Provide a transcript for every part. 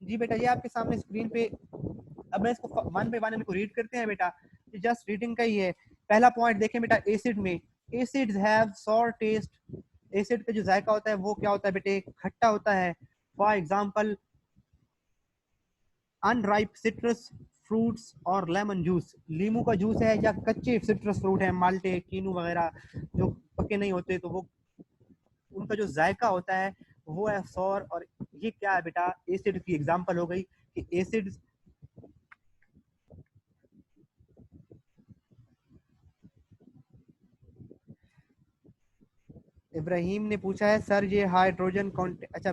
जी बेटा, ये आपके सामने स्क्रीन पे, अब मैं इसको वन बाय वन इनको रीड करते हैं बेटा, ये जस्ट रीडिंग का ही है। पहला पॉइंट देखें बेटा, एसिड में, acids have sour taste. Acid का जो जायका होता है वो क्या होता है बेटे, खट्टा होता है। For example unripe citrus fruits और लेमन जूस, लीमू का जूस है या कच्चे सिट्रस फ्रूट है, माल्टे कीनू वगैरह जो पके नहीं होते, तो वो उनका जो जायका होता है वो है सॉर। और ये क्या है बेटा, एसिड की एग्जांपल हो गई कि एसिड। इब्राहिम ने पूछा है सर ये हाइड्रोजन अच्छा,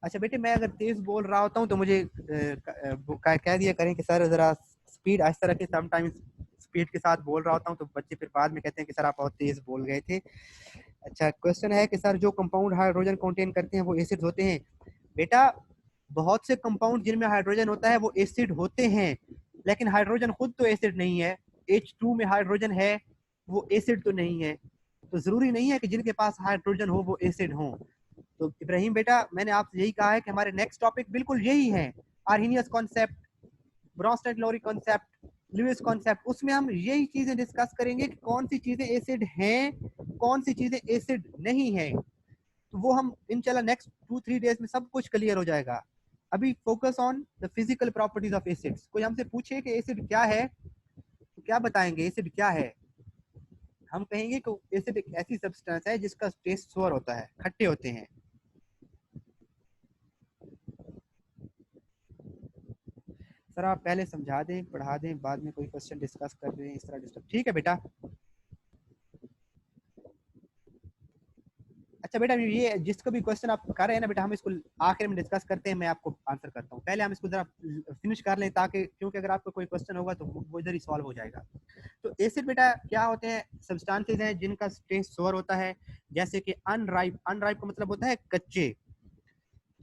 अच्छा बेटे, मैं अगर तेज बोल रहा होता हूँ तो मुझे कह दिया करें कि सर जरा स्पीड आहिस्ता रखें। समटाइम्स स्पीड के साथ बोल रहा होता हूँ तो बच्चे फिर बाद में कहते हैं कि सर आप बहुत तेज बोल गए थे। अच्छा, क्वेश्चन है कि सर जो कंपाउंड हाइड्रोजन कंटेन करते हैं वो एसिड होते हैं। बेटा, बहुत से कंपाउंड जिनमें हाइड्रोजन होता है वो एसिड होते हैं, लेकिन हाइड्रोजन खुद तो एसिड नहीं है। H2 में हाइड्रोजन है, वो एसिड तो नहीं है। तो जरूरी नहीं है कि जिनके पास हाइड्रोजन हो वो एसिड हो। तो इब्राहिम बेटा, मैंने आपसे यही कहा है कि हमारे नेक्स्ट टॉपिक बिल्कुल यही है, Arrhenius concept, Bronsted Lowry concept, Lewis concept. उसमें हम यही चीजें डिस्कस करेंगे कि कौन सी चीजें एसिड हैं, कौन सी चीजें एसिड नहीं है। तो वो हम इंशाल्लाह नेक्स्ट 2-3 डेज में सब कुछ क्लियर हो जाएगा। अभी focus on the physical properties of acids. कोई हमसे पूछे कि एसिड क्या है तो क्या बताएंगे, एसिड क्या है? हम कहेंगे कि एसिड एक ऐसी सब्सटेंस है जिसका टेस्ट सोर होता है, खट्टे होते हैं। सर आप पहले समझा दें, पढ़ा दें, बाद में कोई क्वेश्चन डिस्कस कर रहे हैं इस तरह डिस्टर्ब, ठीक है बेटा? अच्छा बेटा, ये जिसका भी क्वेश्चन आप कर रहे हैं ना बेटा, हम इसको आखिर में डिस्कस करते हैं, मैं आपको आंसर करता हूँ। पहले हम इसको जरा फिनिश कर लें, ताकि क्योंकि अगर आपको कोई क्वेश्चन होगा तो वो इधर ही सॉल्व हो जाएगा। तो एसिड बेटा क्या होते हैं, सब्सटेंसेस हैं जिनका टेस्ट सोर होता है, जैसे कि अनराइप। अनराइप का मतलब होता है कच्चे।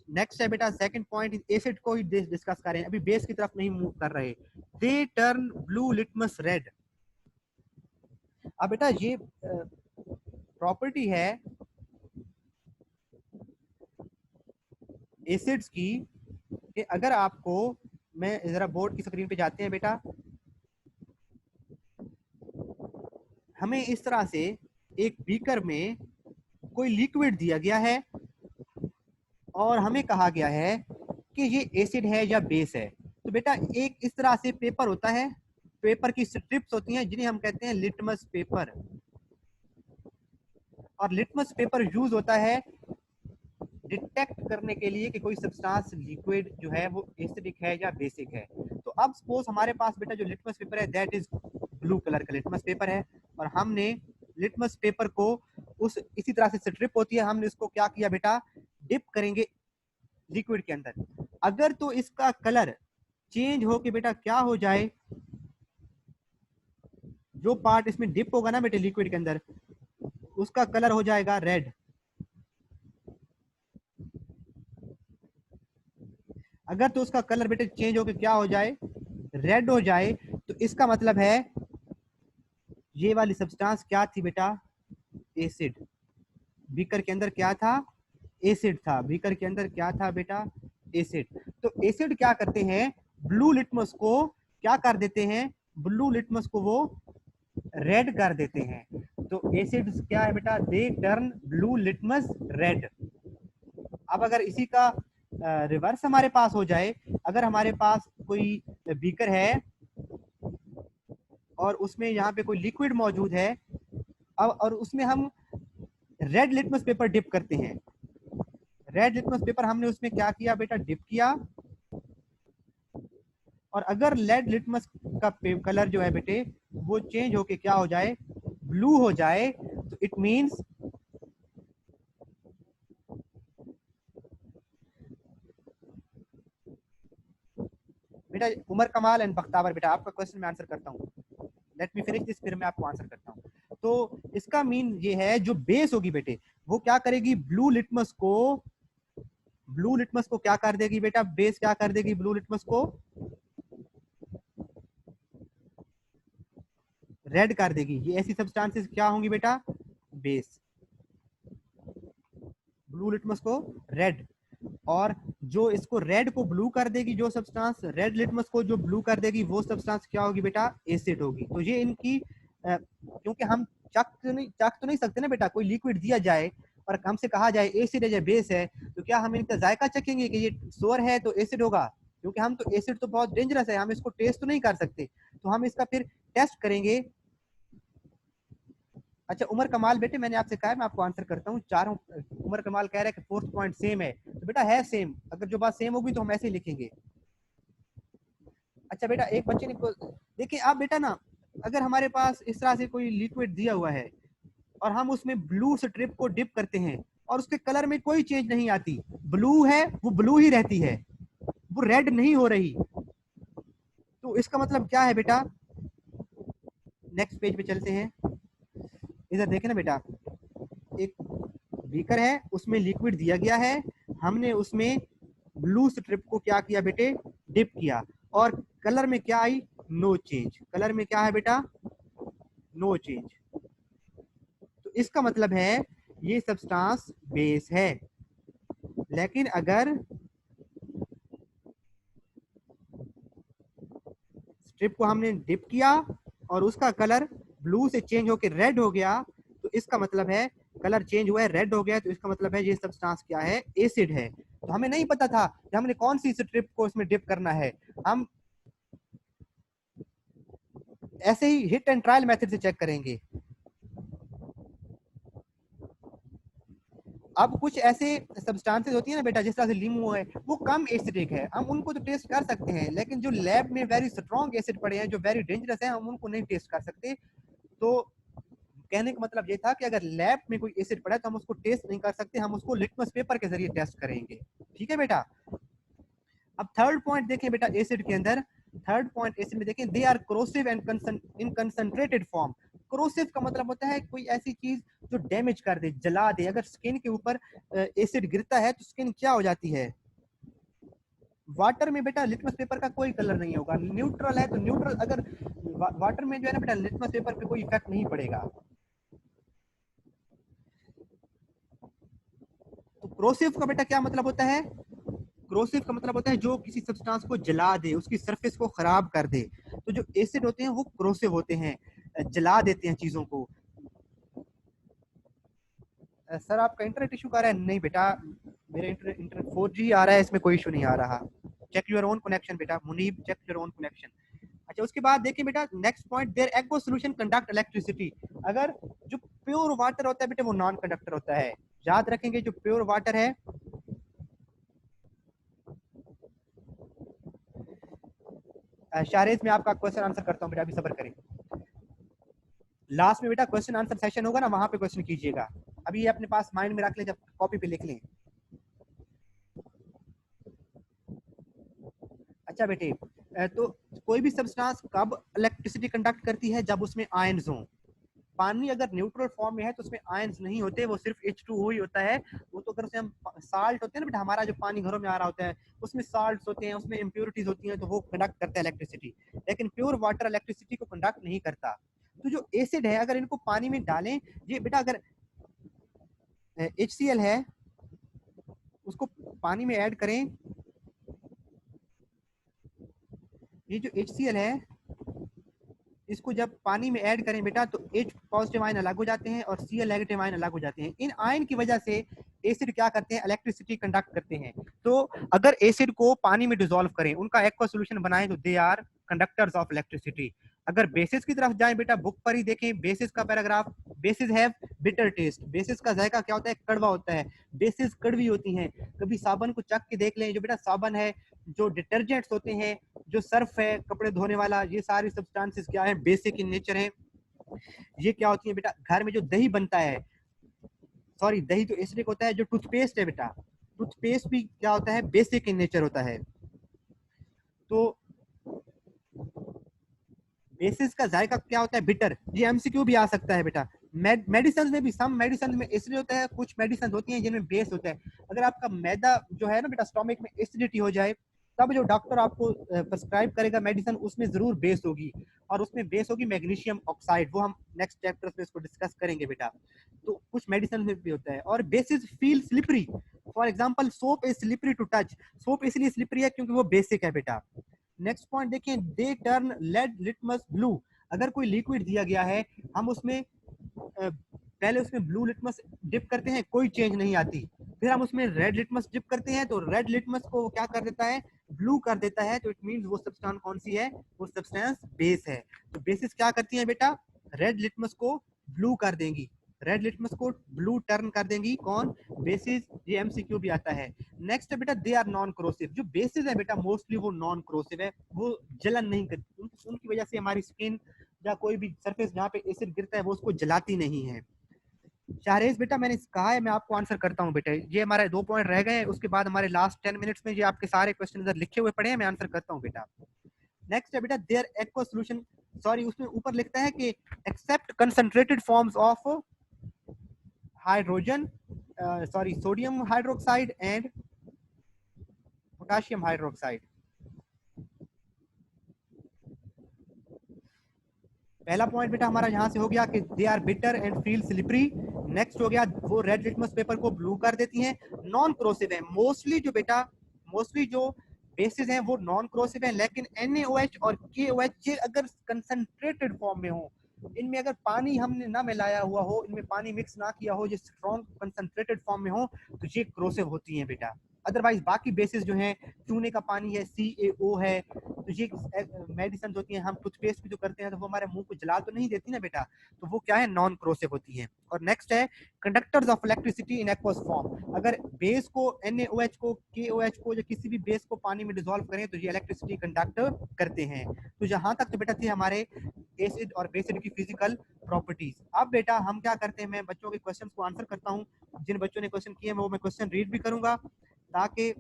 नेक्स्ट है बेटा, सेकंड पॉइंट, एसिड को ही डिस्कस कर रहे हैं, अभी बेस की तरफ नहीं मूव कर रहे। They turn blue litmus red. अब बेटा ये प्रॉपर्टी है एसिड्स की कि अगर आपको, मैं जरा बोर्ड की स्क्रीन पे जाते हैं बेटा, हमें इस तरह से एक बीकर में कोई लिक्विड दिया गया है और हमें कहा गया है कि ये एसिड है या बेस है। तो बेटा एक इस तरह से पेपर होता है, पेपर की स्ट्रिप्स होती हैं जिन्हें हम कहते हैं लिटमस पेपर। और लिटमस पेपर यूज होता है डिटेक्ट करने के लिए कि कोई सब्सटेंस लिक्विड जो है वो एसिडिक है या बेसिक है। तो अब सपोज हमारे पास बेटा जो लिटमस पेपर है दैट इज ब्लू कलर का लिटमस पेपर है, और हमने लिटमस पेपर को उस इसी तरह से स्ट्रिप होती है, हमने इसको क्या किया बेटा, डिप करेंगे लिक्विड के अंदर। अगर तो इसका कलर चेंज हो के बेटा क्या हो जाए, जो पार्ट इसमें डिप होगा ना बेटे लिक्विड के अंदर, उसका कलर हो जाएगा रेड। अगर तो उसका कलर बेटे चेंज होकर क्या हो जाए, रेड हो जाए, तो इसका मतलब है ये वाली सब्सटेंस क्या थी बेटा, एसिड। बीकर के अंदर क्या था, एसिड था। बीकर के अंदर क्या था बेटा, एसिड। तो एसिड क्या करते हैं, ब्लू लिटमस को क्या कर देते हैं, ब्लू लिटमस को वो रेड कर देते हैं। तो एसिड क्या है बेटा, they turn blue litmus red. अब अगर इसी का रिवर्स हमारे पास हो जाए, अगर हमारे पास कोई बीकर है और उसमें यहाँ पे कोई लिक्विड मौजूद है, अब और उसमें हम रेड लिटमस पेपर डिप करते हैं। रेड लिटमस पेपर हमने उसमें क्या किया बेटा, डिप किया। और अगर रेड लिटमस का कलर जो है बेटे वो चेंज होके क्या हो जाए, ब्लू हो जाए, तो इट मींस बेटा, उमर कमाल एंड बख्तावर बेटा, आपका क्वेश्चन मैं आंसर करता हूँ। लेट मी फिनिश दिस, फिर मैं आपको आंसर करता हूँ। तो इसका मीन ये है, जो बेस होगी बेटे वो क्या करेगी, ब्लू लिटमस को क्या कर देगी बेटा, बेस क्या कर देगी ब्लू लिटमस को, रेड कर देगी। ये ऐसी सब्सटेंसेस क्या होंगी बेटा, बेस। ब्लू लिटमस को रेड, और जो इसको रेड को ब्लू कर देगी, जो सब्सटेंस रेड लिटमस को जो ब्लू कर देगी, वो सब्सटेंस क्या होगी बेटा? एसिड होगी। तो ये इनकी क्योंकि हम चख तो नहीं सकते ना बेटा, कोई लिक्विड दिया जाए और हमसे कहा जाए एसिड है या बेस है, तो क्या हम इनका जायका चखेंगे कि ये सोर है तो एसिड होगा? क्योंकि हम तो एसिड तो बहुत डेंजरस है, हम इसको टेस्ट तो नहीं कर सकते, तो हम इसका फिर टेस्ट करेंगे। अच्छा उमर कमाल बेटे, मैंने आपसे कहा है, मैं आपको आंसर करता हूँ। चारों उमर कमाल कह रहा है कि फोर्थ पॉइंट सेम है, तो बेटा है सेम। अगर जो बात सेम होगी तो हम ऐसे ही लिखेंगे। अच्छा बेटा एक बच्चे ने देखिए आप बेटा ना, अगर हमारे पास इस तरह से कोई लिक्विड दिया हुआ है और हम उसमें ब्लू स्ट्रिप को डिप करते हैं और उसके कलर में कोई चेंज नहीं आती, ब्लू है वो ब्लू ही रहती है, वो रेड नहीं हो रही, तो इसका मतलब क्या है बेटा? नेक्स्ट पेज पे चलते हैं। इधर देखें ना बेटा, एक बीकर है, उसमें लिक्विड दिया गया है, हमने उसमें ब्लू स्ट्रिप को क्या किया बेटे? डिप किया, और कलर में क्या आई? No change. कलर में क्या है बेटा? No change. तो इसका मतलब है ये सब्सटेंस बेस है। लेकिन अगर स्ट्रिप को हमने डिप किया और उसका कलर ब्लू से चेंज होकर रेड हो गया, तो इसका मतलब है कलर चेंज हुआ है, रेड हो गया, तो इसका मतलब है ये सब्सटेंस क्या है? एसिड है। तो हमें नहीं पता था कि हमने कौन सी स्ट्रिप को इसमें डिप करना है, हम ऐसे ही हिट एंड ट्रायल मेथड से चेक करेंगे। अब कुछ ऐसे सब्सटेंसेस होती है ना बेटा, जिस तरह से लीमू है, वो कम एसिडिक है, हम उनको तो टेस्ट कर सकते हैं, लेकिन जो लैब में वेरी स्ट्रॉन्ग एसिड पड़े हैं, जो वेरी डेंजरस है, हम उनको नहीं टेस्ट कर सकते। तो कहने का मतलब ये था कि अगर लैब में कोई एसिड पड़ा है तो हम उसको टेस्ट नहीं कर सकते, हम उसको लिटमस पेपर के जरिए टेस्ट करेंगे। ठीक है बेटा। अब थर्ड पॉइंट देखें बेटा एसिड के अंदर, थर्ड पॉइंट एसिड में देखें, they are corrosive and in concentrated form. Corrosive का मतलब होता है कोई ऐसी चीज जो डैमेज कर दे, जला दे। अगर स्किन के ऊपर एसिड गिरता है तो स्किन क्या हो जाती है? वाटर में बेटा लिटमस पेपर का कोई कलर नहीं होगा, न्यूट्रल है तो न्यूट्रल, अगर वाटर में जो है ना बेटा लिटमस पेपर पे कोई इफेक्ट नहीं पड़ेगा। तो क्रोसिव का बेटा क्या मतलब होता है? क्रोसिव का मतलब होता है जो किसी सब्सटेंस को जला दे, उसकी सरफेस को खराब कर दे। तो जो एसिड होते हैं वो क्रोसिव होते हैं, जला देते हैं चीजों को। सर आपका इंटरनेट इशू आ रहा है? नहीं बेटा, मेरे इंटरनेट 4G आ रहा है, इसमें कोई इशू नहीं आ रहा। चेक योर ओन कनेक्शन बेटा, Munib check your own connection. अच्छा उसके बाद देखिए बेटा next point, their aqua solution conduct electricity. अगर जो प्योर वाटर होता है बेटा वो नॉन कंडक्टर होता है, याद रखेंगे जो प्योर वाटर है। शारेज में आपका क्वेश्चन आंसर करता हूँ बेटा, अभी सब्र करें। लास्ट में बेटा क्वेश्चन आंसर सेशन होगा ना, वहां पे क्वेश्चन कीजिएगा। अभी ये अपने पास माइंड में रख लें, जब कॉपी पे लिख लें। अच्छा बेटे, तो कोई भी सब्सटेंस कब इलेक्ट्रिसिटी कंडक्ट करती है? जब उसमें आयंस हो। पानी अगर न्यूट्रल फॉर्म में है तो उसमें आयंस नहीं होते, वो सिर्फ H2O ही होता है। वो तो अगर उसे हम साल्ट होते हैं ना बेटा, हमारा जो पानी घरों में आ रहा होता है उसमें साल्ट्स होते हैं, उसमें इम्प्योरिटीज होती हैं, तो वो कंडक्ट करता है इलेक्ट्रिसिटी। लेकिन प्योर वाटर इलेक्ट्रिसिटी को कंडक्ट नहीं करता। तो जो एसिड है अगर इनको पानी में डालें, ये बेटा अगर HCl है उसको पानी में ऐड करें, ये जो HCl है इसको जब पानी में ऐड करें बेटा तो H पॉजिटिव आयन अलग हो जाते हैं और Cl नेगेटिव आयन अलग हो जाते हैं। इन आयन की वजह से एसिड क्या करते हैं? इलेक्ट्रिसिटी कंडक्ट करते हैं। तो अगर एसिड को पानी में डिसॉल्व करें, उनका एक्वा सॉल्यूशन बनाएं, तो they are conductors of electricity. अगर बेसिस की तरफ जाएं बेटा, बुक पर ही देखें बेसिस का paragraph, basis have bitter test. Basis का जायका क्या होता है? कड़वा होता है। बेसिस कड़वी होती हैं। कभी साबन को चख के देख लें, जो बेटा साबन है, जो डिटर्जेंट्स होते हैं, जो सर्फ है कपड़े धोने वाला, ये सारी सब्सटेंसेस क्या है? बेसिक इन नेचर है। ये क्या होती है बेटा? घर में जो दही बनता है, सॉरी दही तो एसिडिक होता है, जो टूथपेस्ट है बेटा, टूथपेस्ट भी क्या होता है? बेसिक इन नेचर होता है। तो बेसिस का जायका क्या होता है? बिटर। ये एमसीक्यू भी आ सकता है बेटा। मेडिसिन में भी, सम मेडिसिन में एसिड होता है, कुछ मेडिसिन होती हैं जिनमें बेस होता है। अगर आपका मैदा जो है ना बेटा स्टोमक में एसिडिटी हो जाए तब जो डॉक्टर आपको प्रिस्क्राइब करेगा मेडिसिन उसमें जरूर बेस होगी, और उसमें बेस होगी मैग्नीशियम ऑक्साइड, वो हम नेक्स्ट चैप्टर में इसको डिस्कस करेंगे बेटा। तो कुछ मेडिसिन में भी होता है। और bases feel slippery, for example soap is slippery to touch, soap इसलिए स्लिपरी है क्योंकि वो बेसिक है बेटा। नेक्स्ट पॉइंट देखिए, they turn red litmus blue, अगर कोई लिक्विड दिया गया है, हम उसमें पहले उसमें ब्लू लिटमस डिप करते हैं, कोई चेंज नहीं आती, फिर हम उसमें रेड लिटमस डिप करते हैं तो रेड लिटमस को क्या कर देता है, ब्लू कर देता है, तो इट मींस वो सब्सटेंस कौन सी है, वो सब्सटेंस बेस है। तो बेसिस क्या करती है बेटा, रेड लिटमस को ब्लू कर देंगी, रेड लिटमस को ब्लू टर्न कर देंगी, कौन, बेसिस, ये एमसीक्यू भी आता है। नेक्स्ट है बेटा, दे आर नॉन क्रोसिव, जो बेसिस है बेटा मोस्टली वो नॉन क्रोसिव है, वो जलन नहीं करती, उनकी वजह से हमारी स्किन या कोई भी सरफेस जहाँ पे एसिड गिरता है वो उसको जलाती नहीं है। शाहरेज बेटा मैंने कहा है, मैं आपको आंसर करता हूँ बेटा, ये हमारे 2 पॉइंट रह गए हैं, उसके बाद हमारे लास्ट 10 मिनट्स में ये आपके सारे क्वेश्चन इधर लिखे हुए पड़े हैं, मैं आंसर करता हूँ बेटा। नेक्स्ट है बेटा, देयर एक्वा सोल्यूशन, सॉरी उसमें ऊपर लिखता है कि except concentrated forms of hydrogen, sorry sodium hydroxide and potassium hydroxide. पहला पॉइंट बेटा हमारा यहाँ से हो गया कि they are bitter and feel slippery. Next हो गया वो रेड लिटमस पेपर को ब्लू कर देती हैं, नॉन क्रोसिव है मोस्टली, जो बेटा मोस्टली जो बेसिस हैं वो नॉन क्रोसिव है, लेकिन NaOH और KOH ये अगर कंसंट्रेटेड फॉर्म में हो, इनमें अगर पानी हमने ना मिलाया हुआ हो, इनमें पानी मिक्स ना किया हो, ये स्ट्रॉन्ग कंसंट्रेटेड फॉर्म में हो, तो ये क्रोसिव होती हैं बेटा। अदरवाइज बाकी बेसिस जो है, चूने का पानी है, CaO है, तो ये मेडिसिन होती हैं, हम टूथपेस्ट भी जो करते हैं तो वो हमारे मुंह को जला तो नहीं देती ना बेटा, तो वो क्या है, नॉन क्रोसिव होती हैं। और नेक्स्ट है conductors of electricity in aqueous form, अगर बेस को NaOH को KOH को या किसी भी बेस को पानी में डिसॉल्व करें तो ये इलेक्ट्रिसिटी कंडक्ट करते हैं। तो यहाँ तक तो बेटा थी हमारे एसिड और बेसिड की फिजिकल प्रॉपर्टीज। अब बेटा हम क्या करते हैं, मैं बच्चों के क्वेश्चन को आंसर करता हूँ, जिन बच्चों ने क्वेश्चन किए वो मैं क्वेश्चन रीड भी करूंगा, ताकि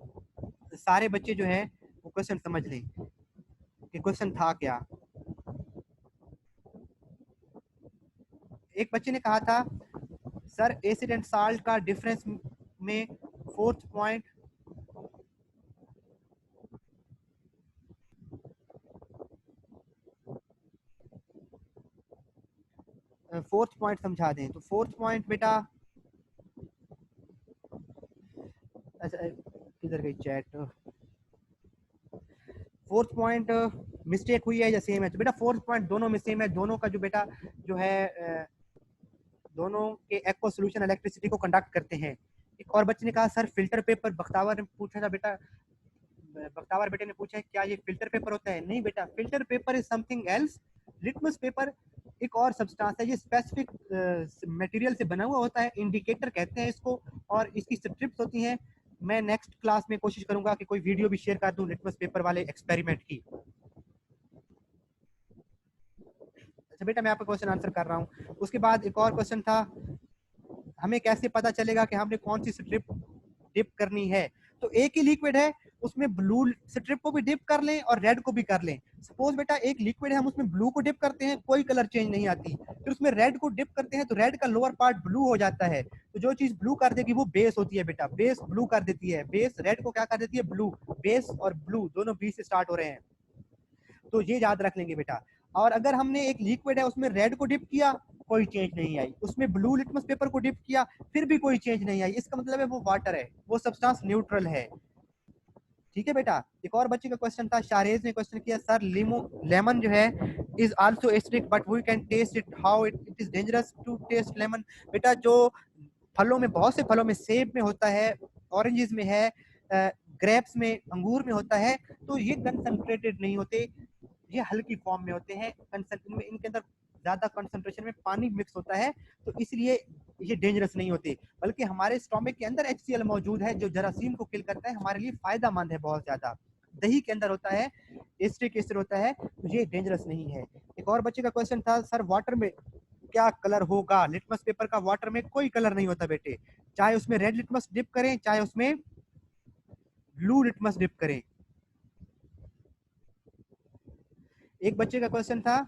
सारे बच्चे जो है वो क्वेश्चन समझ लें कि क्वेश्चन था क्या। एक बच्चे ने कहा था सर एसिड एंड साल्ट का डिफरेंस में फोर्थ पॉइंट, समझा दें। तो फोर्थ पॉइंट बेटा, अच्छा किधर गई चैट, फोर्थ पॉइंट मिस्टेक हुई है या सेम है, तो बेटा फोर्थ पॉइंट दोनों में सेम है, दोनों का जो बेटा जो है दोनों के एक्वा सॉल्यूशन इलेक्ट्रिसिटी को कंडक्ट करते हैं। एक और बच्चे ने कहा सर फिल्टर पेपर, बख्तावर ने पूछा था बेटा, बख्तावर बेटे ने पूछा है क्या ये फिल्टर पेपर होता है, नहीं बेटा, filter paper is something else, litmus paper एक और सब्सटेंस है, ये स्पेसिफिक मटेरियल से बना हुआ होता है, इंडिकेटर कहते हैं इसको, और इसकी स्ट्रिप्स होती हैं। मैं नेक्स्ट क्लास में कोशिश करूंगा कि कोई वीडियो भी शेयर कर दूं लिटमस पेपर वाले एक्सपेरिमेंट की। अच्छा बेटा मैं आपका क्वेश्चन आंसर कर रहा हूँ। उसके बाद एक और क्वेश्चन था, हमें कैसे पता चलेगा कि हमने कौन सी स्ट्रिप डिप करनी है, तो एक ही लिक्विड है उसमें ब्लू स्ट्रिप को भी डिप कर लें और रेड को भी कर लें। सपोज बेटा एक लिक्विड है, हम उसमें ब्लू को डिप करते हैं, कोई कलर चेंज नहीं आती, फिर उसमें रेड को डिप करते हैं तो रेड का लोअर पार्ट ब्लू हो जाता है, तो जो चीज ब्लू कर देगी वो बेस होती है बेटा, बेस ब्लू कर देती है, बेस रेड को क्या कर देती है, ब्लू, बेस और ब्लू दोनों बी से स्टार्ट हो रहे हैं, तो ये याद रख लेंगे बेटा। और अगर हमने एक लिक्विड है उसमें रेड को डिप किया, कोई चेंज नहीं आई, उसमें ब्लू लिटमस पेपर को डिप किया, फिर भी कोई चेंज नहीं आई, इसका मतलब है वो वाटर है, वो सब्सटेंस न्यूट्रल है। ठीक है बेटा। एक और बच्चे का क्वेश्चन था, शाहरेज ने क्वेश्चन किया सर लेमन जो है is also acidic but we can taste it, how it is dangerous to taste lemon. बेटा जो फलों में, बहुत से फलों में, सेब में होता है, ऑरेंजेस में है, ग्रेप्स में, अंगूर में होता है, तो ये कंसंट्रेटेड नहीं होते, ये हल्की फॉर्म में होते हैं, इनके अंदर ज्यादा कंसंट्रेशन में पानी मिक्स होता है, तो इसलिए ये डेंजरस नहीं होते, बल्कि हमारे स्टोमक के अंदर HCl मौजूद है जो जरासीम को किल करता है, हमारे लिए फायदेमंद है बहुत ज्यादा। दही के अंदर होता है, एसिटिक एसिड होता है, तो ये डेंजरस नहीं है। एक और बच्चे का क्वेश्चन था सर वाटर में क्या कलर होगा, लिटमस पेपर का वाटर में कोई कलर नहीं होता बेटे, चाहे उसमें रेड लिटमस डिप करें चाहे उसमें ब्लू लिटमस डिप करें। एक बच्चे का क्वेश्चन था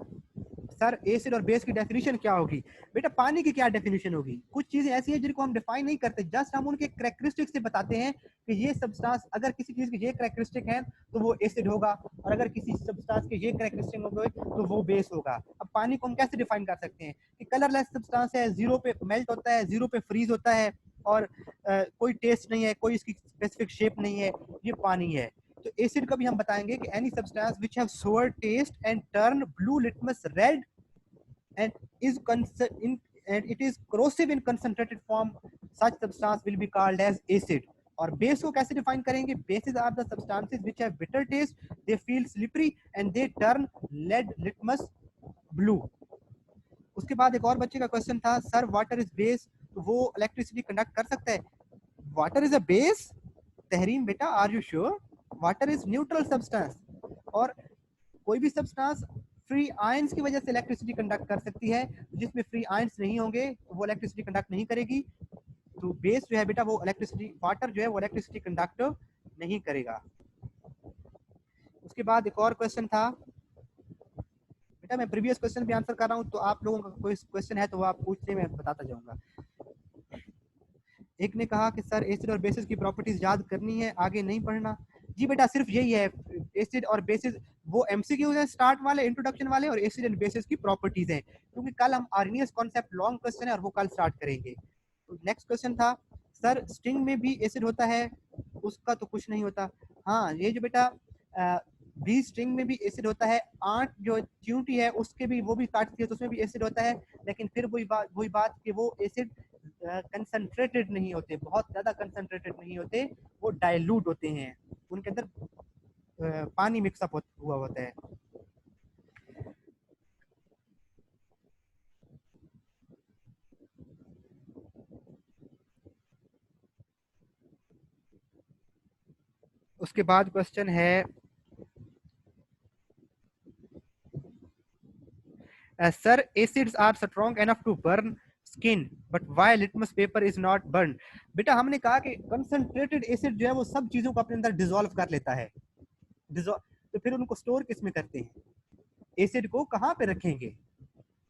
सर एसिड और बेस की डेफिनेशन क्या होगी? बेटा पानी की क्या डेफिनेशन होगी? कुछ चीजें ऐसी हैं जिनको हम डिफाइन नहीं करते, जस्ट हम उनके कैरेक्टरिस्टिक से बताते हैं कि ये सब्सटेंस, अगर किसी चीज के ये कैरेक्टरिस्टिक है तो वो एसिड होगा, और अगर किसी सब्सटेंस के ये कैरेक्टरिस्टिक होंगे तो वो बेस होगा। अब पानी को हम कैसे डिफाइन कर सकते हैं कि कलरलेस सब्सटेंस है, जीरो पे मेल्ट होता है, जीरो पे फ्रीज होता है, और कोई टेस्ट नहीं है, कोई इसकी स्पेसिफिक शेप नहीं है, ये पानी है। तो एसिड का भी हम बताएंगे कि एनी सब्सटेंस व्हिच हैव सोर test and turn blue litmus red and is and it is corrosive in concentrated form, such substance will be called as acid. और बेस को कैसे डिफाइन करेंगे? Bases are the substances which have bitter taste, they feel slippery and they turn red litmus blue. उसके बाद एक और बच्चे का क्वेश्चन था, सर वाटर इज बेस, तो वो इलेक्ट्रिसिटी कंडक्ट कर सकता है? Water is a base? Tahreem बेटा, are you sure? Water is neutral substance, और कोई भी सब्सटेंस फ्री आयंस की वजह से इलेक्ट्रिसिटी कंडक्ट कर सकती है, जिसमें फ्री आयंस नहीं होंगे तो वो इलेक्ट्रिसिटी कंडक्ट नहीं करेगी। तो बेस जो है बेटा वो इलेक्ट्रिसिटी, वाटर जो है वो इलेक्ट्रिसिटी कंडक्ट नहीं करेगा। उसके बाद एक और क्वेश्चन था बेटा, मैं प्रीवियस क्वेश्चन भी आंसर कर रहा हूँ, तो आप लोगों का कोई क्वेश्चन है तो वो आप पूछते, मैं बताता जाऊंगा। एक ने कहा कि सर एसिड और बेसिस की प्रॉपर्टीज याद करनी है, आगे नहीं पढ़ना। जी बेटा सिर्फ यही है, एसिड और बेसिस वो एमसीक्यूज है स्टार्ट वाले, इंट्रोडक्शन वाले, और एसिड एंड बेसिस की प्रॉपर्टीज है, क्योंकि कल हम आर्नियस कॉन्सेप्ट लॉन्ग क्वेश्चन है और वो कल स्टार्ट करेंगे। तो नेक्स्ट क्वेश्चन था, सर स्ट्रिंग में भी एसिड होता है? उसका तो कुछ नहीं होता। हाँ, ये जो बेटा बी स्ट्रिंग में भी एसिड होता है, आंट जो चींटी है उसके भी, वो भी काटती है तो उसमें भी एसिड होता है, लेकिन फिर वही बात कि वो एसिड कंसंट्रेटेड नहीं होते, बहुत ज्यादा कंसंट्रेटेड नहीं होते, वो डाइल्यूट होते हैं, उनके अंदर पानी मिक्सअप हुआ होता है। उसके बाद क्वेश्चन है, sir acids are strong enough to burn skin but why litmus paper is not burn? बेटा हमने कहा कि कंसंट्रेटेड एसिड जो है वो सब चीजों को अपने अंदर डिसॉल्व कर लेता है, तो फिर उनको स्टोर किस में करते हैं? एसिड को कहाँ पे रखेंगे?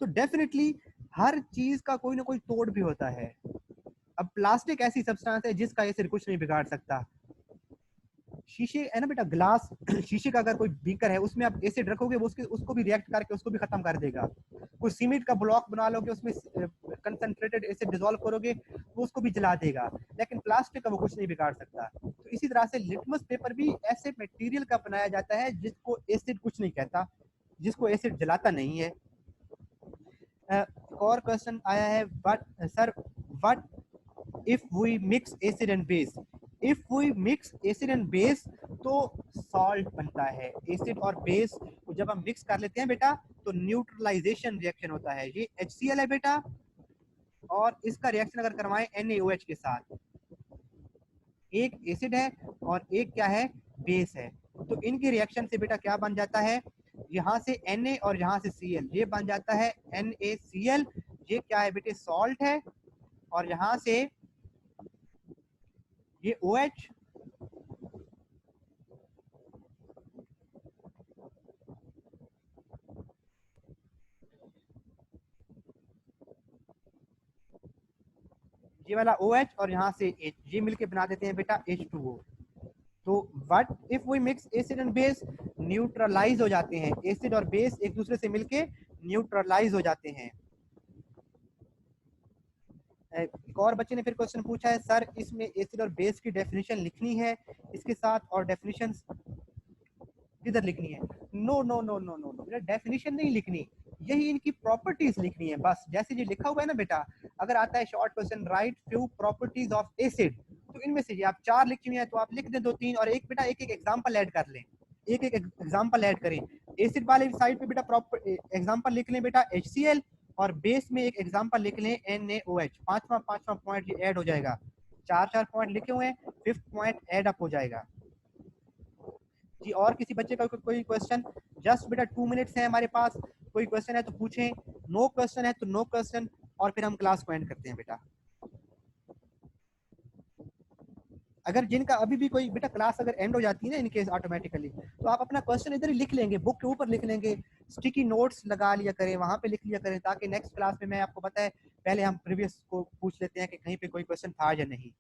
तो डेफिनेटली हर चीज का कोई ना कोई तोड़ भी होता है। अब प्लास्टिक ऐसी सब्सटेंस है जिसका एसिड कुछ नहीं बिगाड़ सकता। शीशे है ना बेटा, ग्लास शीशे का अगर कोई बीकर है उसमें आप एसिड रखोगे वो उसको भी रिएक्ट करके उसको भी खत्म कर देगा। कोई सीमेंट का ब्लॉक बना लोगे, उसमें कंसंट्रेटेड एसिड डिसॉल्व करोगे वो उसको भी जला देगा, लेकिन प्लास्टिक का वो कुछ नहीं बिगाड़ सकता। तो इसी तरह से लिटमस पेपर भी ऐसे मटेरियल का बनाया जाता है जिसको एसिड कुछ नहीं कहता, जिसको एसिड जलाता नहीं है। एक और क्वेश्चन आया है, but sir what if we mix acid and base? if we mix acid and base तो salt बनता है। एसिड और बेस को जब हम मिक्स कर लेते हैं बेटा तो न्यूट्रलाइजेशन रिएक्शन होता है। ये HCl है बेटा, और इसका रिएक्शन अगर करवाएं NaOH के साथ, एक एसिड है और एक क्या है, बेस है, तो इनके रिएक्शन से बेटा क्या बन जाता है, यहाँ से Na और यहाँ से Cl, ये बन जाता है NaCl। ये क्या है बेटे, सॉल्ट है, और यहाँ से ये OH, ये वाला OH और यहाँ से H, ये मिलके बना देते हैं बेटा H2O। तो what if we mix acid and base, neutralise हो जाते हैं, एसिड और बेस एक दूसरे से मिलके न्यूट्रलाइज हो जाते हैं। एक और बच्चे ने फिर क्वेश्चन पूछा है, सर इसमें एसिड और बेस की डेफिनेशन लिखनी है इसके साथ, और डेफिनेशन किधर लिखनी है? No no no no no no, definition नहीं लिखनी, यही इनकी प्रॉपर्टीज लिखनी है बस। जैसे ये लिखा हुआ है ना बेटा, अगर आता है short question, right few properties of acid, तो इनमें से आप 4 लिखी हुई है तो आप लिख दें 2-3, और एक बेटा एक एक एग्जांपल ऐड कर लें, एक एक एग्जांपल ऐड करें। एसिड वाले साइड पे बेटा प्रॉपर एग्जांपल लिख लें बेटा HCl, और बेस में एक एग्जांपल लिख लें NaOH। पांचवा पॉइंट ये ऐड हो जाएगा। 4 पॉइंट लिखे हुए हैं, 5th पॉइंट ऐड अप हो जाएगा जी। और किसी बच्चे का कोई क्वेश्चन? जस्ट बेटा 2 मिनट्स है हमारे पास, कोई क्वेश्चन है तो पूछें, नो क्वेश्चन है तो नो क्वेश्चन, और फिर हम क्लास को एंड करते हैं बेटा। अगर जिनका अभी भी कोई बेटा क्लास अगर एंड हो जाती है ना इनकेस ऑटोमेटिकली, तो आप अपना क्वेश्चन इधर ही लिख लेंगे, बुक के ऊपर लिख लेंगे, स्टिकी नोट्स लगा लिया करें, वहां पे लिख लिया करें, ताकि नेक्स्ट क्लास में मैं आपको पता है पहले हम प्रीवियस को पूछ लेते हैं कि कहीं पे कोई क्वेश्चन था या नहीं।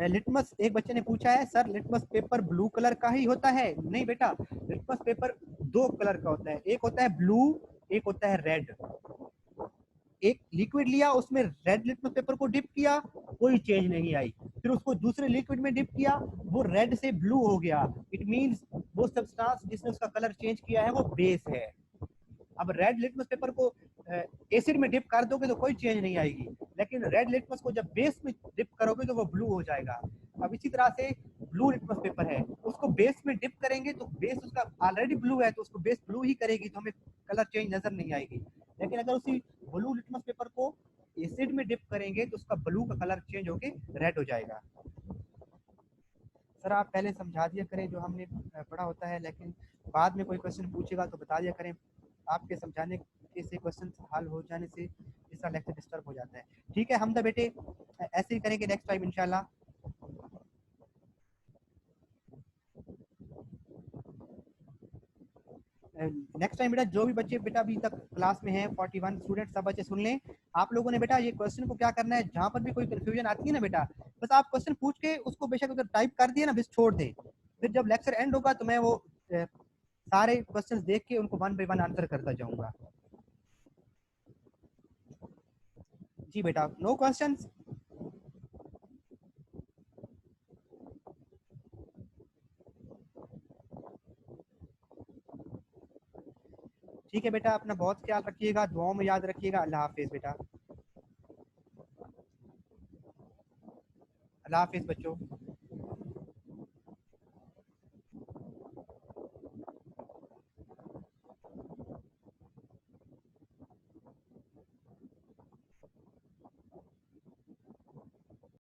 लिटमस, एक बच्चे ने पूछा है sir litmus paper blue colour का ही होता है? नहीं बेटा, लिटमस पेपर दो कलर का होता है, एक होता है ब्लू, एक होता है रेड। एक लिक्विड लिया, उसमें रेड लिटमस पेपर को डिप किया, कोई चेंज नहीं आई, फिर उसको दूसरे लिक्विड में डिप किया, वो रेड से ब्लू हो गया, इट मींस वो सब्सटेंस जिसने उसका कलर चेंज किया है वो बेस है। अब रेड लिटमस पेपर को एसिड में डिप कर दोगे तो कोई चेंज नहीं आएगी, लेकिन रेड लिटमस को जब बेस में डिप करोगे तो वो ब्लू हो जाएगा। अब इसी तरह से ब्लू लिटमस पेपर है, उसको बेस में डिप करेंगे तो बेस उसका ऑलरेडी ब्लू है, तो उसको बेस ब्लू ही करेगी, तो हमें कलर चेंज नजर नहीं आएगी। लेकिन अगर उसी ब्लू लिटमस पेपर को एसिड में डिप करेंगे तो उसका ब्लू का कलर चेंज होके रेड हो जाएगा। सर आप पहले समझा दिया करें जो हमने पढ़ा होता है, लेकिन बाद में कोई क्वेश्चन पूछेगा तो बता दिया करें, आपके समझाने से क्वेश्चन हल हो जाने से इसका लेक्चर डिस्टर्ब हो जाता है। ठीक है हमदा बेटे, ऐसे ही करेंगे नेक्स्ट टाइम इंशाल्लाह। नेक्स्ट टाइम बेटा जो भी बच्चे बेटा अभी तक क्लास में हैं 41 स्टूडेंट, सब बच्चे सुन लें। आप लोगों ने बेटा ये क्वेश्चन को क्या करना है, जहां पर भी कोई कंफ्यूजन आती है ना बेटा, बस आप क्वेश्चन पूछ के उसको बेशक अगर टाइप कर दिए ना, बस छोड़ दें, फिर जब लेक्चर एंड होगा तो मैं वो सारे क्वेश्चंस देख के उनको वन बाय वन आंसर करता जाऊंगा। जी बेटा, नो क्वेश्चंस? ठीक है बेटा, अपना बहुत ख्याल रखिएगा, दुआओं में याद रखिएगा। अल्लाह हाफिज बेटा, अल्लाह हाफिज बच्चों।